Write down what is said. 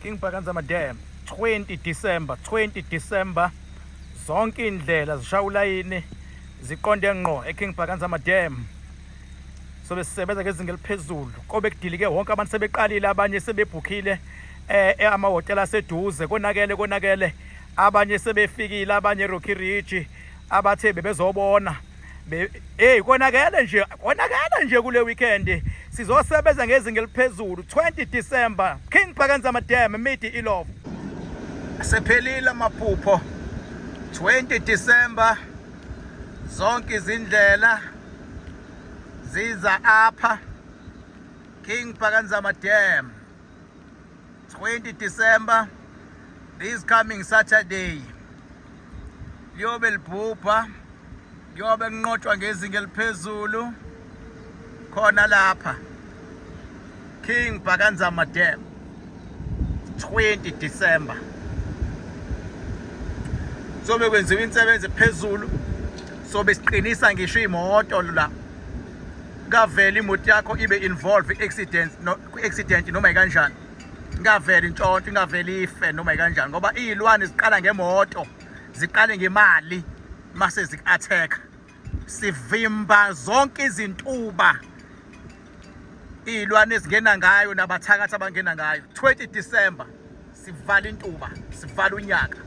King Bhakanzama Dam 20 December zonke indlela zishaya ulayini ziqonde ngqo eKing Bhakanzama Dam. Sobe sisebenza ngezinga eliphezulu kobe kudilike wonke abantu sebeqalile abanye sebebhukhile amahotela aseduze konakele abanye sebefikile abanye Rocky Ridge abathe bebezobona konakele nje kule weekend sizosebenza ngezinga eliphezulu 20 December King Bhakanzama Dam Midi Illovo sephelile amaphupho 20 December zonke izindlela ziza apha King Bhakanzama Dam 20 December this coming Saturday liyobe libhubha liyobe kunqotshwa ngezinga eliphezulu khona lapha King Bhakanzama Dam 20 December sobe kwenziwa insebenzo ephezulu sobe siqinisa ngisho imoto la ngavela imoto yakho ibe involve accident noma ikanjani ngavela intshontsho ingavela ife noma ikanjani ngoba izilwane ziqala ngemoto ziqale ngemali mase zik-attack sivimba zonke izintuba izilwane ezingena ngayo nabathakathi abangena ngayo 20 December sivala intuba sivala unyaka.